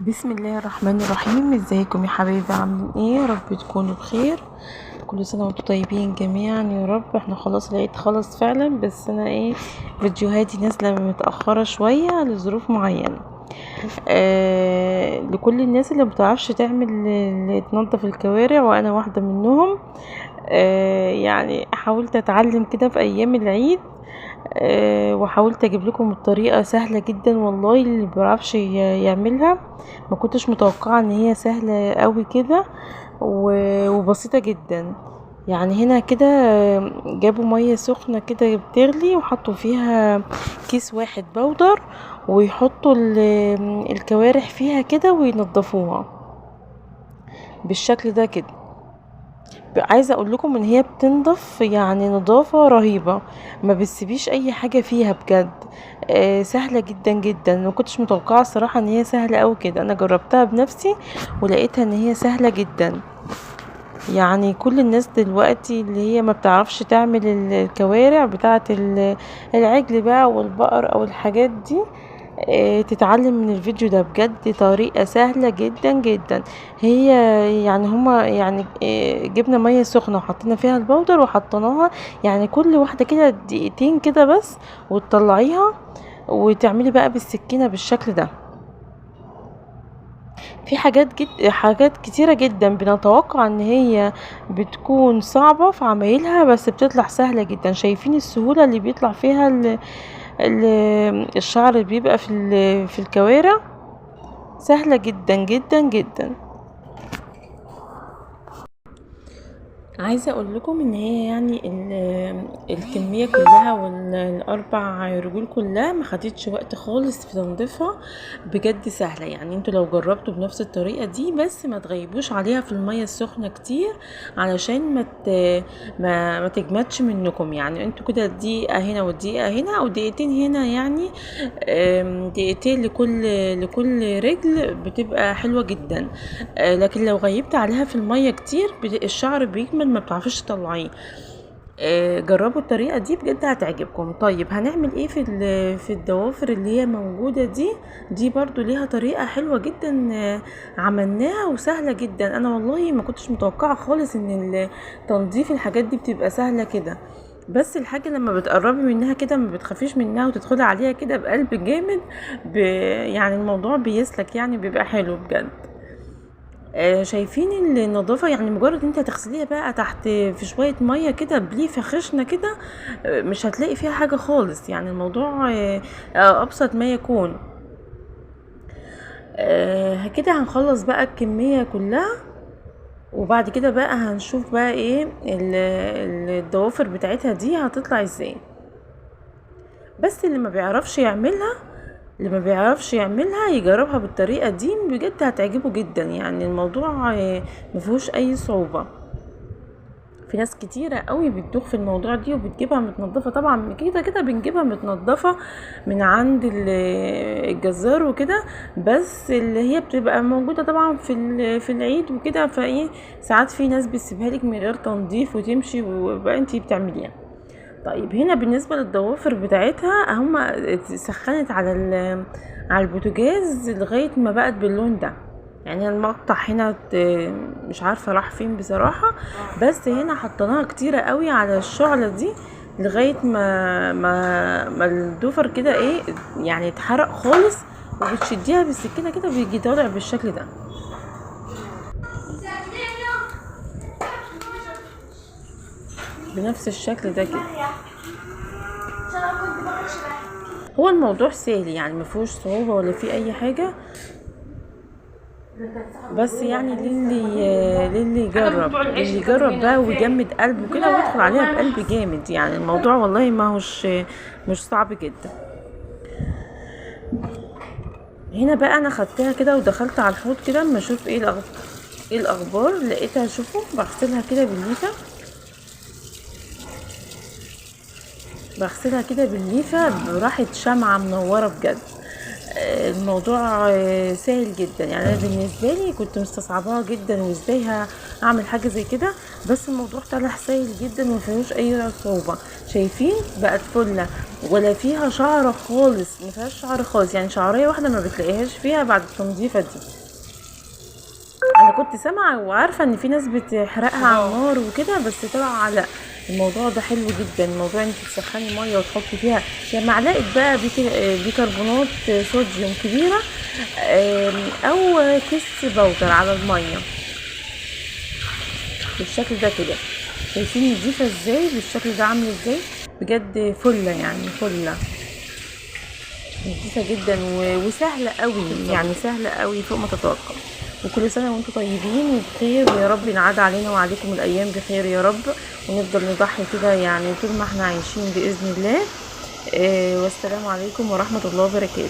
بسم الله الرحمن الرحيم. ازيكم يا حبايبي؟ عاملين ايه؟ يا رب تكونوا بخير. كل سنه وانتم طيبين جميعا يا رب. احنا خلاص العيد خلص فعلا، بس انا فيديوهاتي نازله متاخره شويه لظروف معينه. لكل الناس اللي مبتعرفش تعمل اللي تنظف الكوارع، وانا واحده منهم. يعني حاولت اتعلم كده في ايام العيد. وحاولت اجيب لكم الطريقه سهله جدا، والله اللي بيعرفش يعملها. ما كنتش متوقعه ان هي سهله قوي كده وبسيطه جدا. يعني هنا كده جابوا ميه سخنه كده بتغلي، وحطوا فيها كيس واحد بودر، ويحطوا الكوارع فيها كده وينضفوها بالشكل ده كده. عايزه اقول لكم ان هي بتنضف يعني نظافه رهيبه، ما بتسيبيش اي حاجه فيها بجد. سهله جدا جدا. ما كنتش متوقعه الصراحه ان هي سهله قوي كده. انا جربتها بنفسي ولقيتها ان هي سهله جدا. يعني كل الناس دلوقتي اللي هي ما بتعرفش تعمل الكوارع بتاعه العجل بقى والبقر او الحاجات دي، تتعلم من الفيديو ده. بجد طريقة سهلة جدا جدا. هي يعني هما يعني جبنا مية سخنة وحطينا فيها البودر وحطيناها، يعني كل واحدة كده دقيقتين كده بس، وتطلعيها وتعملي بقى بالسكينة بالشكل ده. في حاجات كتيرة جدا بنتوقع ان هي بتكون صعبة في عمايلها، بس بتطلع سهلة جدا. شايفين السهولة اللي بيطلع فيها ال الشعر اللي بيبقى في الكوارع؟ سهلة جدا جدا جدا. عايزة اقول لكم ان هي يعني الكمية كلها والاربع رجول كلها ما خدتش وقت خالص في تنظيفها. بجد سهلة. يعني انتوا لو جربتوا بنفس الطريقة دي، بس ما تغيبوش عليها في المية السخنة كتير، علشان ما تجمدش منكم. يعني انتوا كده دقيقة هنا ودقيقة هنا او دقيقتين هنا، يعني دقيقتين لكل رجل بتبقى حلوة جدا. لكن لو غيبت عليها في المية كتير الشعر بيكمل، ما بتعرفش تطلعيه. جربوا الطريقة دي بجد هتعجبكم. طيب هنعمل ايه في الضوافر اللي هي موجودة دي برضو ليها طريقة حلوة جدا. عملناها وسهلة جدا. انا والله ما كنتش متوقعة خالص ان تنظيف الحاجات دي بتبقى سهلة كده. بس الحاجة لما بتقربي منها كده ما بتخافيش منها، وتدخلي عليها كده بقلب جامد، يعني الموضوع بيسلك، يعني بيبقى حلو بجد. شايفين النظافة؟ يعني مجرد انت هتغسليها بقى تحت في شوية مية كده بليفة خشنة كده، مش هتلاقي فيها حاجة خالص. يعني الموضوع ابسط ما يكون. كده هنخلص بقى الكمية كلها، وبعد كده بقى هنشوف بقى ايه الضوافر بتاعتها دي هتطلع ازاي. بس اللي ما بيعرفش يعملها يجربها بالطريقة دي، بجد هتعجبه جدا. يعني الموضوع مفيهوش اي صعوبة. في ناس كتيرة قوي بتدوخ في الموضوع دي وبتجيبها متنضفة. طبعا كده كده بنجيبها متنضفة من عند الجزار وكده، بس اللي هي بتبقى موجودة طبعا في العيد وكده. فايه ساعات في ناس بتسيبها لك من غير تنظيف وتمشي وبقى انتي بتعمليها. طيب هنا بالنسبة للضوافر بتاعتها، هما سخنت على البوتاجاز لغاية ما بقت باللون ده. يعني المقطع هنا مش عارفة راح فين بصراحة، بس هنا حطيناها كتيرة قوي على الشعلة دي لغاية ما الضفر كده يعني اتحرق خالص. وبتشديها بالسكينة كده بيجي طالع بالشكل ده، بنفس الشكل ده كده. هو الموضوع سهل، يعني مفيهوش صعوبة ولا فيه اي حاجة. بس يعني للي يجرب بقى ويجمد قلبه كده ويدخل عليها بقلب جامد. يعني الموضوع والله ما هوش مش صعب جدا. هنا بقى انا خدتها كده ودخلت على الحوض كده اما اشوف ايه الاخبار. لقيتها، شوفوا، بغسلها كده بالليفه براحه شمعة منوره بجد. الموضوع سهل جدا. يعني انا بالنسبه لي كنت مستصعباها جدا، وازاي هعمل حاجه زي كده، بس الموضوع طلع سهل جدا وما فيهوش اي صعوبه. شايفين بقت فله، ولا فيها شعر خالص، ما فيهاش شعر خالص، يعني شعريه واحده ما بتلاقيهاش فيها بعد التنظيفه دي. انا كنت سامعه وعارفه ان في ناس بتحرقها على النار وكده، بس طلع لا، الموضوع ده حلو جدا. الموضوع انت تسخني ميه وتحطي فيها يعني معلقه بقى بيكربونات صوديوم كبيره، او كيس بودر على الميه بالشكل ده كده. شايفين نضيفه ازاي؟ بالشكل ده عامل ازاي؟ بجد فله، يعني فله نضيفه جدا وسهله قوي، يعني سهله قوي فوق ما تتوقع. وكل سنه وانتم طيبين وبخير، ويا رب ينعاد علينا وعليكم الايام بخير يا رب، ونفضل نضحي كده يعني طول ما احنا عايشين باذن الله. والسلام عليكم ورحمه الله وبركاته.